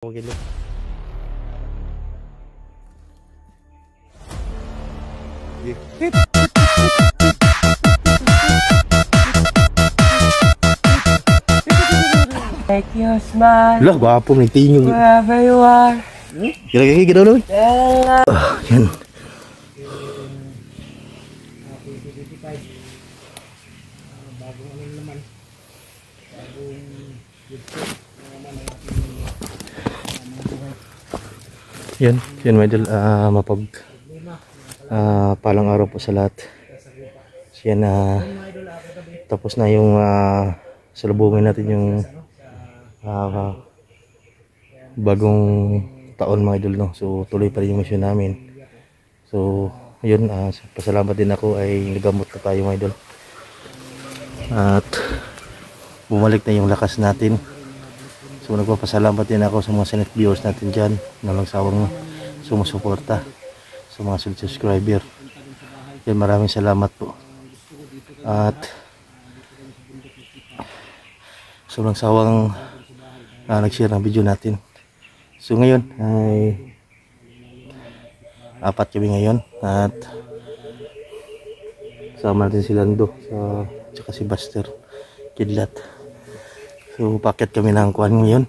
Okay. Make you smile. Lah, gwapo may tingin. Wherever you are. Gila-gila kita dulu. Yan. Yan mga idol, palang araw po sa lahat. So yan, tapos na yung salubungin natin yung bagong taon mga idol, no? So tuloy pa rin yung mission namin. So yun, pasalamat din ako ay nagamot na tayo mga idol. At bumalik na yung lakas natin. So nagpapasalamat din ako sa mga silent viewers natin dyan na nagsawang sumusuporta, sa mga subscriber. Yan, maraming salamat po. At so nagsawang nag-share ng video natin. So ngayon ay apat kami ngayon at sama natin si Lando tsaka si Buster Kidlat. So paket kami ng kuhan ngayon,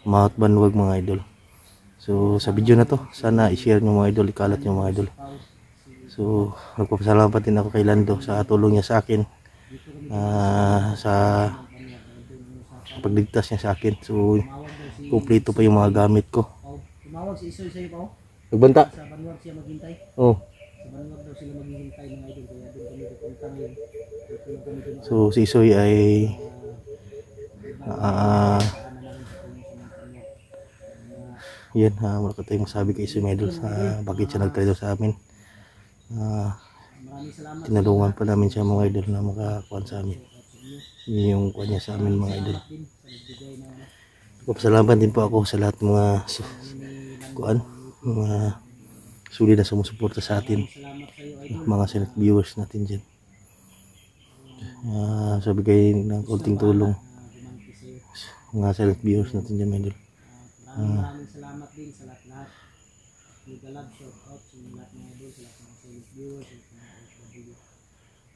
Mount Banwag mga idol. So sa video na to, sana i-share nyo mga idol, ikalat nyo mga idol. So nagpapasalamat din ako kay Lando sa tulong niya sa akin, sa pagligtas niya sa akin. So kumpleto pa yung mga gamit ko. Tumawag si Isoy sa'yo pa, oh. Nagbanta? Sa Banwag siya maghintay. Oh. Sa Banwag daw sila maghihintay mga idol, kaya doon kami pupunta ngayon. So si Isoy ay yan, wala ka tayong masabi kay Isoy mga idol sa bakit siya nagtry daw sa amin. Tinulungan pa namin siya mga idol na makakuhan sa amin. Yun yung kuhan niya sa amin mga idol. Papasalamat din po ako sa lahat mga kuhan, mga sulit na sumusuporta sa atin, mga silent viewers natin dyan. Sa bigay ng konting tulong, mga silent viewers natin dyan mga idol. Maraming salamat din sa lahat-lahat. Nag-love shout out sa lahat mga idol, sa lahat mga silent viewers.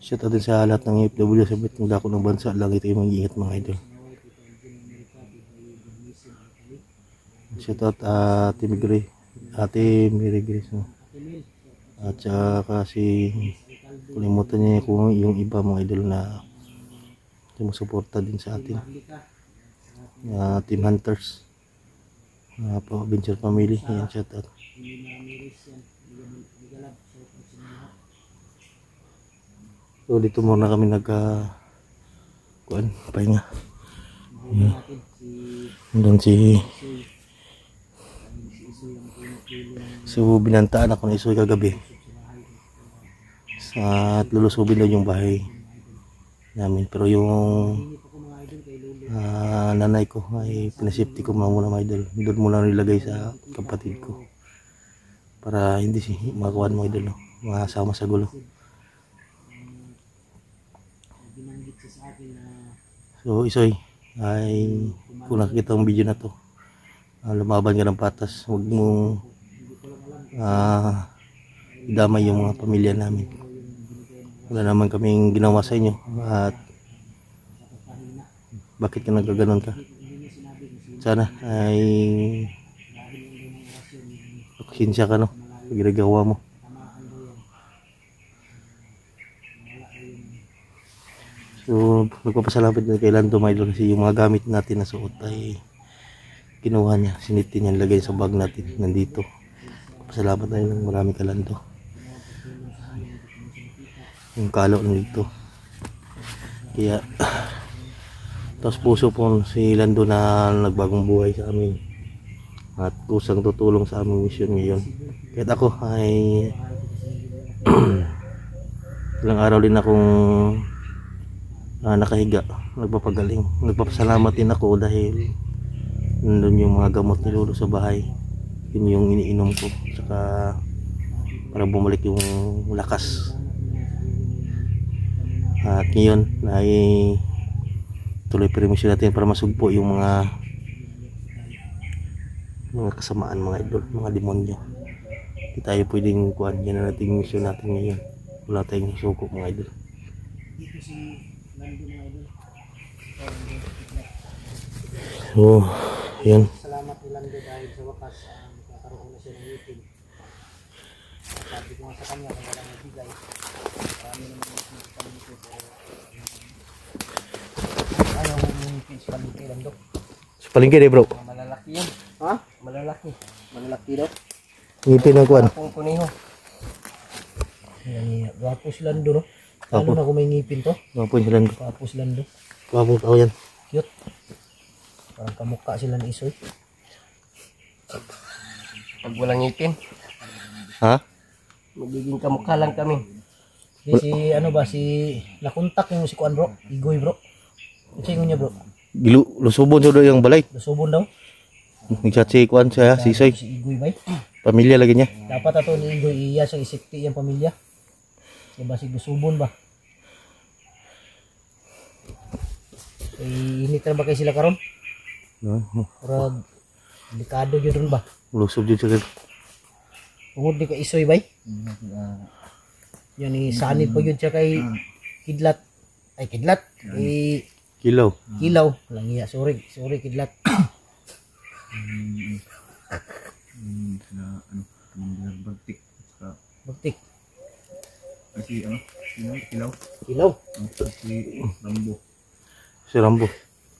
Shout out din sa lahat ng FW sa bit ng dako ng bansa. Lagi tayo mag-iingat mga idol. Shout out Ate Mary Grace, no? At saka si kalimutan niya kung yung iba mga idol na sumusuporta din sa atin, Team Hunters, Venture Family. Yan, shout out. So dito muna kami kuan pahinga. Doon si so binantaan ako ng Isoy kagabi at lulusubin daw yung bahay namin, pero yung nanay ko ay pinasafety ko muna mga idol. Doon muna nilagay sa kapatid ko para hindi makakuhan mga idol, no? Masama sa gulo. So Isoy, ay kung nakikita ang video na to, lumaban ka ng patas, huwag mong idamay yung mga pamilya namin. Wala naman kaming ginawa sa inyo, at bakit ka nagkaganon ka? Sana ay pakinsya ka, no, pag ginagawa mo. So nagpapasalamat din kay Lando mga idol kasi yung mga gamit natin na suot ay kinuha niya, sinitin niya, lagay sa bag natin nandito. Pasalamat na yun ng marami kay Lando. Yung kalo nandito, kaya tapos puso po si Lando na nagbagong buhay sa amin at kusang tutulong sa aming mission ngayon. Kahit ako ay ilang araw din akong nakahiga, nagpapagaling. Nagpapasalamat din ako dahil nandun yung mga gamot ni Lolo sa bahay. Yun yung iniinom ko, saka para bumalik yung lakas. At ngayon ay tuloy pa rin natin para masugpo yung mga mga kasamaan mga idol, mga demonyo. Hindi tayo pwedeng kuhan, yan na natin mission natin ngayon. Wala tayong suko mga idol. Dito si Lando mga idol. So, yan. Salamat ni Lando dahil sa wakas magkakaroon na siya ng meeting. Sabi ko nga sa kanya kung walang nabigay. Marami naman yung meeting sa palengke. Ayaw mo yung meeting sa palengke, Lando. Sa palengke de bro. Malalaki yan. Ha? Malalaki. Malaki daw. Ngipin ang kuhan. Akong kuniho. Yan, gwapo si Lando, no? Gwapo. Lalo na kung may ngipin to. Gwapo sila. Gwapo si Lando. Gwapo tao yan. Cute. Parang kamukha sila ni Isoy. Pag walang ngipin, Ha? magiging kamukha lang kami. Di si, ano ba, si, nakontak yung si Kuan bro. Igoy bro. Ano siya niya bro? Lusubon sa doon yung balay. Lusubon daw. Nag-chat si kuhan siya, si Soy. Si Igoy ba? Pamilya lagi niya. Dapat ato ni Igoy iya siyang isikti yung pamilya. Diba si Lusubon ba? Eh, init na ba kayo sila karon? Para delikado yun ron ba? Lusob dyan siya. Tungod di ka Isoy ba? Yan sanib pa yun siya kay Kidlat. Ay Kidlat. Kay Kilaw. Kilaw. Lang iya. Sorry Kidlat. Bagtik sa Bagtik. kasi kilaw Kilaw. si Rambo Si Rambo.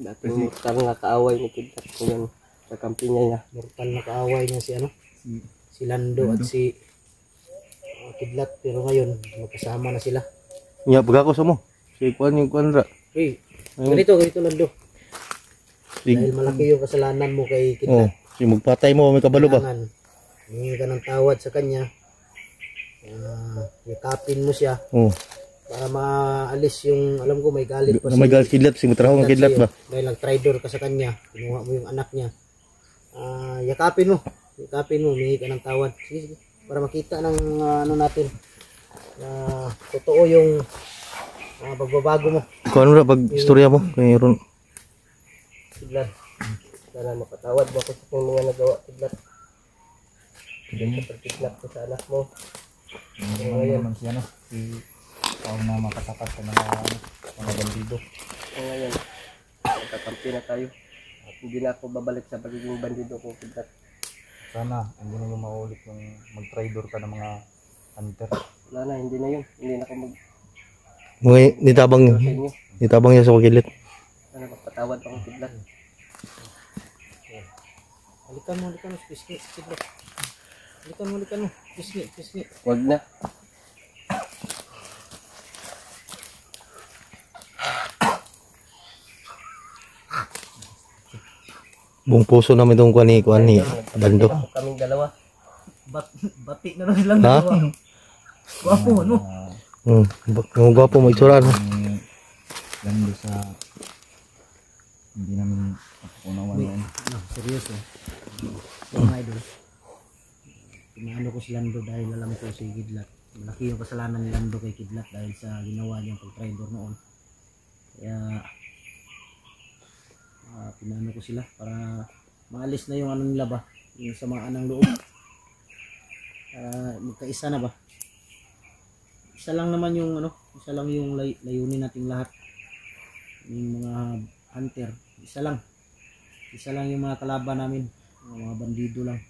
Dating mortal nga kaaway ni Kidlat ko yan sa kampinya niya. Mortal na kaaway niya si ano? si Si Lando at si Kidlat. Pero ngayon, magkasama na sila. Nya, pag ako sa mo. Si kuhan yung kuhan ra. Hey, ganito Lando. Si, Dahil malaki yung kasalanan mo kay oh, Kidlat. si magpatay mo, may kabalo ba? Kailangan, humingi ka ng tawad sa kanya. Yakapin mo siya Oh. para maalis yung, alam ko may galit pa May gal kidlat, si matraho ng kidlat ba? Dahil nag-traitor ka sa kanya, kinuha mo yung anak niya. Yakapin mo, humingi ka ng tawad. Sige, para makita ng ano natin na totoo yung pagbabago mo. Kung ano ra, pag istorya mo, kay Ron. Kidlat. Sana mapatawad mo ako sa kung mga nagawa, Kidlat. Hindi sa pagkidnap ko sa anak mo. naman siya si tao na makatakas sa mga bandido. So ngayon, magkakampi na tayo. At hindi na ako babalik sa pagiging bandido ko, Kidlat. Sana hindi na yung maulit yung mag-traitor ka ng mga hunter. Wala na, hindi na yun. Hindi na ako Mga nitabang, sa inyo. nitabang niya sa wakilit. Sana magpatawad ako, Kidlat. Halikan mo, pisngi, Kidlat. Halikan mo, pisngi. Huwag na. Buong puso namin itong kuhan ni Lando. Kaming dalawa. Bati na rin silang Ha? dalawa. Gwapo, ano? Ang gwapo mo itsura, no? Lando sa hindi namin nakukunawan yan. Seryoso. Mga idol. Pinaano ko si Lando dahil alam ko si Kidlat. Malaki yung kasalanan ni Lando kay Kidlat dahil sa ginawa niyang pag-traitor noon. Kaya pinaano ko sila para maalis na yung ano nila ba, yung samaan ng loob. Magkaisa na ba? Isa lang naman yung ano, isa lang yung layunin nating lahat. Yung mga hunter, isa lang yung mga kalaban namin, mga bandido lang.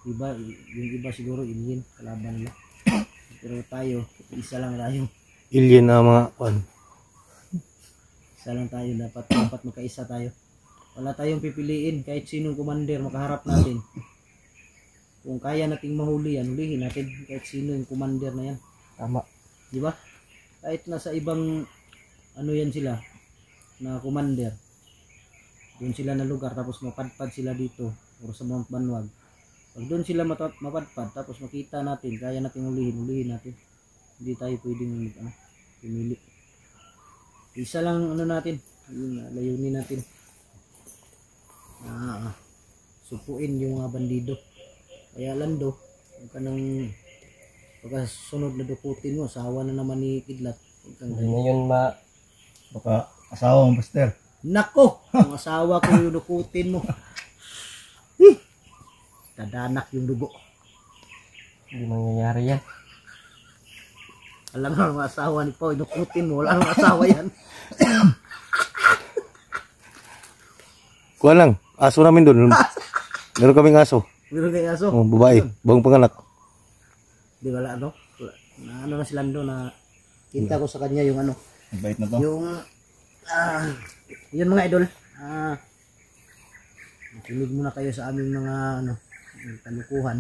Iba, yung iba siguro alien kalaban nila. Pero tayo, isa lang tayo. Alien na mga kuhan. Isa lang tayo, dapat magkaisa tayo. Wala tayong pipiliin, kahit sinong commander makaharap natin. Kung kaya nating mahuli yan, hulihin natin kahit sino yung commander na yan. Tama. Di ba? Kahit nasa ibang ano yan sila na commander. Doon sila na lugar tapos mapadpad sila dito o sa Mount Banwag. Pag doon sila mapadpad tapos makita natin, kaya nating hulihin natin. Hindi tayo pwedeng pumili. Isa lang ano natin, layunin natin. Supuin yung mga bandido. Kaya Lando, pagkasunod na dukutin mo, asawa na naman ni Kidlat. Hindi na yun Baka asawa ang pastor. Nako! Ang asawa ko yung dukutin mo. Dadanak yung dugo. Hindi mangyayari yan. Alam nga mga asawa ni Pao, inukutin mo. Wala nang asawa yan. Kuha lang, aso namin doon. Meron kaming aso. Meron kayo aso. Oh, babae, bagong panganak. Di wala ano? Na ano na si Lando na kita ko sa kanya yung ano. Ang bait na to. Yung yun mga idol. Makinig muna kayo sa aming mga ano, talukuhan.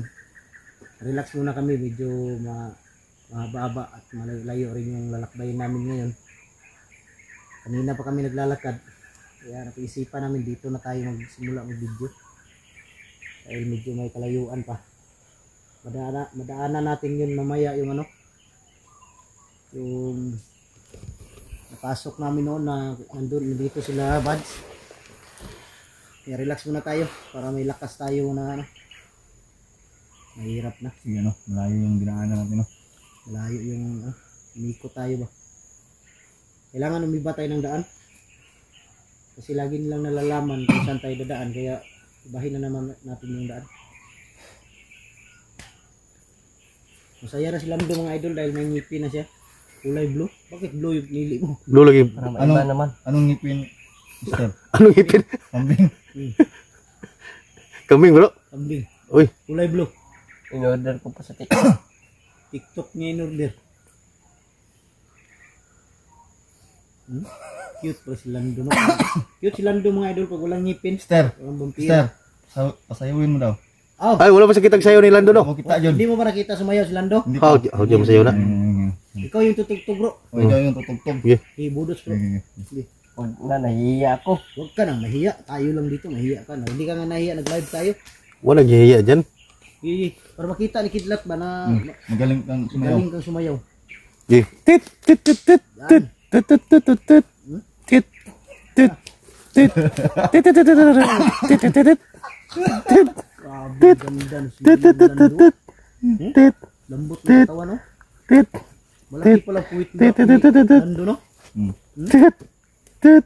Relax muna kami, medyo mahaba at malayo rin yung lalakbayin namin ngayon. Kanina pa kami naglalakad. Kaya napaisipan namin dito na tayo magsimula mag-video. Dahil medyo may kalayuan pa. Madaanan natin yun mamaya yung ano. Yung napasok namin noon na nandito sila buds. Kaya relax muna tayo para may lakas tayo na ano. Mahirap na. Sige, no? Malayo yung dinaanan natin, no? Malayo yung umikot tayo ba. Kailangan umiba tayo ng daan. Kasi lagi nilang nalalaman kung saan tayo dadaan. Kaya ibahin na naman natin yung daan. Masaya na si Lando mga idol dahil may ngipin na siya. Kulay blue. Bakit blue yung nili mo? Blue lagi. Para maiba naman. Anong ngipin, Mister? Anong ipin? Kambing. Kambing bro. Kambing. Uy, Kulay blue. In-order ko pa sa TikTok. TikTok niya in order. Cute pa si Lando. No? Cute si Lando mga idol pag walang ngipin. Mister, Walang bumpira. Mister. Pasayawin mo daw. Oh, ay wala pa sa kitag sayo ni Lando no. Ako kita, John. hindi mo ba nakita sumayaw si Lando? Hindi How pa. diyan sayo na. Ikaw yung tutugtog bro. O, ikaw yung tutugtog. Sige. Budos bro. Sige. Huwag na, nahihiya ako. Huwag ka nang mahiya. Tayo lang dito, mahiya ka na. Hindi ka nga nahiya, nag-live tayo. Wala gihiya diyan. Para makita ni Kidlat ba na Magaling kang sumayaw. galing kang sumayaw. Gi. Tit tit tit tit tit tit tit tit tit tit tit tit tit tit tit tit tit Grabe, ganda na si Lando. tit Lambot na katawan, no? tit Malaki pala puwit mo. Lando, no? tit tit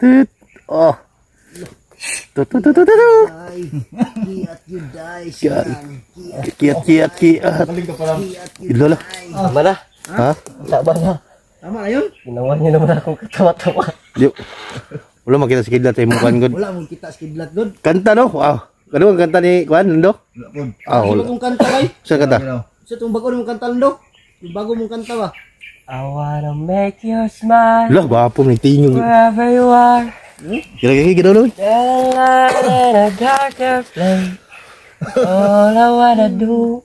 tit. Oh. Tut tut tut tut. Ay, kiat you die, siyang. Kiat. Magaling ka pala. Kiat you Ilola. die. Tama na. Ha? Tama na. Tama na yun? Ginawa niyo naman akong katawa-tawa. Di. Wala makita si Kidlat sa imong kuan gud. Wala mong kita si Kidlat, God. Kanta no? Wow. Ano ang kanta ni kuan Lando? Wala po. Ah, Ano wala. kong kanta, bay? Sa kanta. Sa itong bago mong kanta, Lando? Yung bago mong kanta ba? I wanna make you smile Lah, gwapo ni tingog. wherever you are. Kira-kira gid no. The light in a darker place. All I wanna do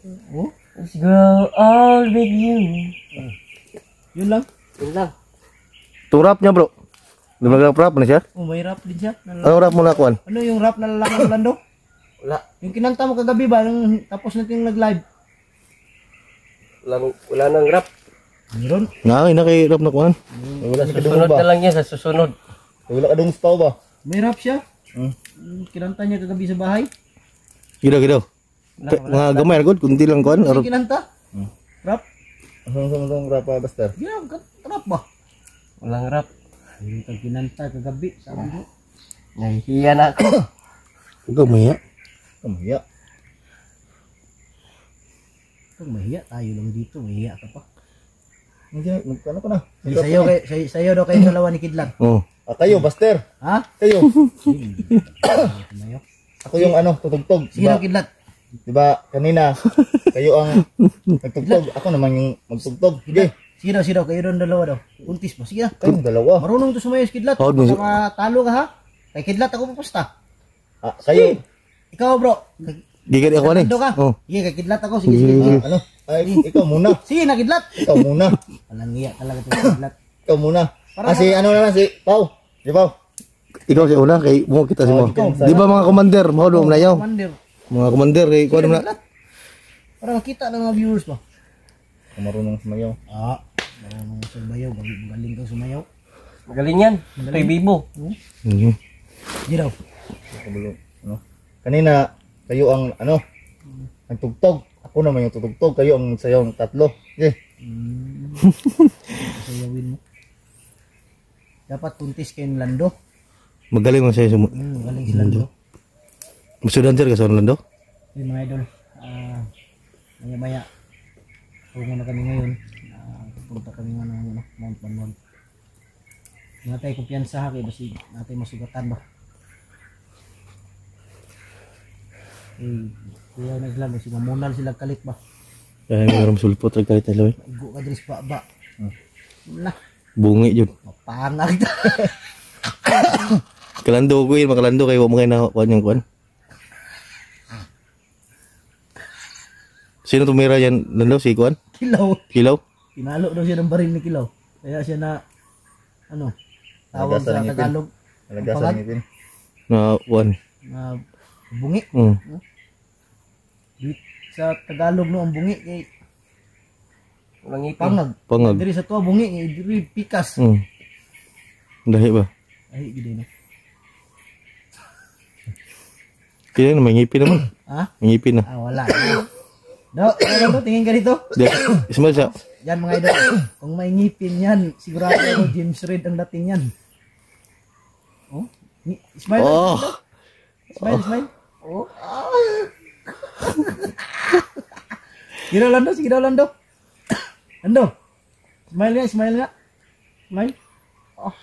is grow old with you. Yun lang. Yun lang. Turap niya, bro. Rap na siya. Oh, may rap din siya. Ano rap mo na kuan? Ano yung rap na lalaki ng Lando? Wala. Yung kinanta mo kagabi ba? Nung tapos natin nag-live? Wala nang rap. Meron. Nga na kay rap na kuan. Wala sa kadungo Susunod ba? na lang yan sa susunod. Wala ka dong spaw ba? May rap siya. Kinanta niya kagabi sa bahay. Gida. Mga gamay ra gud kundi lang kuan. Ano yung kinanta? Rap? Ang rapa, Buster. Yeah, rap ba? Walang rap. Yung kang kinanta kagabi. Sabi mo. Nahihiya na ako. Ikaw maya. Kamahiya. Pag mahiya, tayo lang dito. Mahiya ka pa. Ano ka na? Sayo daw kayo dalawa ni Kidlat. Oh. Kayo, Buster. Ha? Kayo. Mayo. Ako yung tutugtog. Sige daw Kidlat. Diba, kanina, kayo ang nagtugtog. Ako naman yung magtugtog. Sige. Sige daw. Kayo daw dalawa daw. Untis mo. Sige na. Kayong dalawa. Marunong to sumayo si Kidlat. Oh, Baka matalo ka ha. Kay Kidlat ako pupusta. Kayo. Ikaw bro. Gigan ako ni. Ando ka? Oh. Sige, kay Kidlat ako. Sige. Ano? Ay, ikaw muna. Sige na Kidlat. Ikaw muna. Walang iya talaga to Kidlat. Ikaw muna. Si ano na lang, si Pau. Si Pau. Ikaw si una kay mo kita si mo. ikaw. Di ba mga commander mo do na yaw? Commander. Mga commander kay kuan na. Kidlat. Para makita ng mga viewers ba? Marunong sumayaw. Marunong sumayaw. Galing kang sumayaw. Magaling yan. Kay Bibo. Mhm. Sige daw. Kanina, kayo ang nagtugtog. Ako naman yung tutugtog. Kayo ang sayaw ng tatlo. Sige. Sayawin mo. Dapat puntis kayo ng Lando. Magaling man siya sumo. Galing si Lando. Masudan sir ka sa Lando? Yung mga idol, maya-maya, tungo na kami ngayon. Punta kami nga ng Mount Banwag. Nga tayo kumpiyansa ha, kaya basi natin masugatan ba. Kaya naglag, kasi mamunal sila kalit ba. Kaya nga sulpot rin kahit nila. Igo ka dris ba. Na, Bungi yun. mapangag ta. Kalando ko yun, makalando kayo mo kayo na kuhan yung kuhan. Sino tumira yan? Lando, si kuhan? Kilaw. Kilaw? Pinalo daw siya ng baril ni Kilaw. Kaya siya na, ano, tawag sa Tagalog. Nalagasan ng ngipin. Na kuhan. Na bungi. Sa Tagalog no, ang bungi kay Walang ngipin. pangag. Pangag. Diri sa tuwa bungi, diri pikas. Dahi ba? Ay, gid na. Kaya na, may ngipin naman. Ha? May ngipin na. Wala. Ano, tingin ka dito. Ismail siya. Yan mga idol. Kung may ngipin yan, sigurado ako James Reid ang dating yan. Oh? Smile. Oh! Smile. Oh. Sige daw, Lando. Lando. Smile nga. Smile. Oh.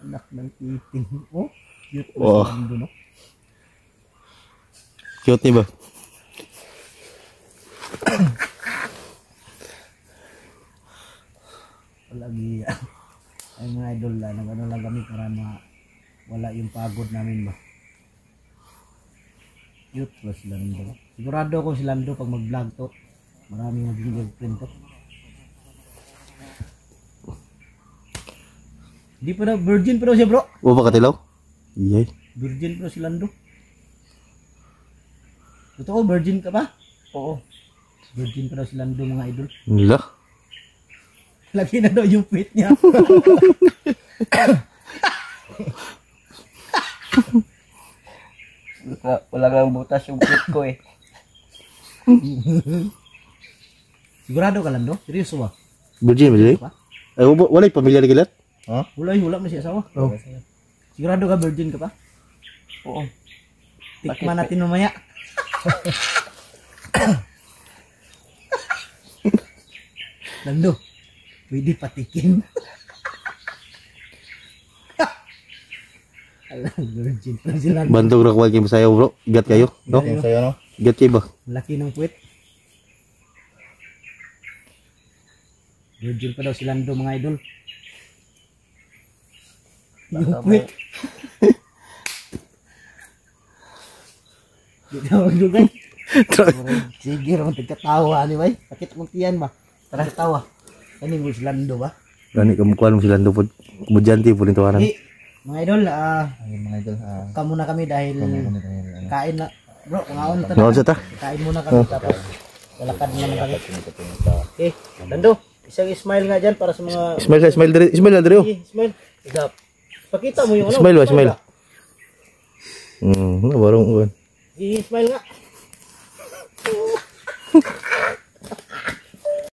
Anak ng ngipin. Oh. Cute na Oh. si Lando, no? Cute niya ba? Lagi ay mga idol lang lang kami para wala yung pagod namin ba. Cute plus Lando. Sigurado ako si Lando pag mag-vlog to, maraming maging girlfriend to. Di pa daw, virgin pa daw siya bro. O ba katilaw? Iyay. Virgin pa daw si Lando. Totoo, virgin ka ba? Oo. Virgin pa daw si Lando mga idol. Nila. Lagi na daw yung feet niya. Wala nang butas yung feet ko eh. Sigurado ka Lando? Seryoso ba? Virgin ba siya? Ay, wala yung pamilya na kilat? Wala mo siya asawa. Oh. Sigurado ka virgin ka pa? Oo. Tikman natin mamaya. Lando, pwede patikin. Alam, virgin pa si Lando. Bantog na kuwag kayo sayo bro. Gat kayo. No? Yung sa'yo, no? Gat kayo ba? Laki ng puwet. Virgin pa daw si Lando mga idol. Yung puwet. Hindi na magdugay. Sige naman, tagkatawa ni bay. Sakit mong tiyan ba? Tara tawa. Ano yung si Lando ba? Gani kamukuhan mo sila po. Kumudyante po nito tawanan. Mga idol, Ayun mga idol. kamu na kami dahil kain na. Bro, ngaon na Ngaon siya ta? kain muna kami tapos lalakad naman kami. Okay, Lando, isang smile nga dyan para sa mga... Smile diri. Smile na diri. Sige, smile. Isap. Pakita mo yung ano. Smile ba, smile. Barong uwan. Sige, smile nga.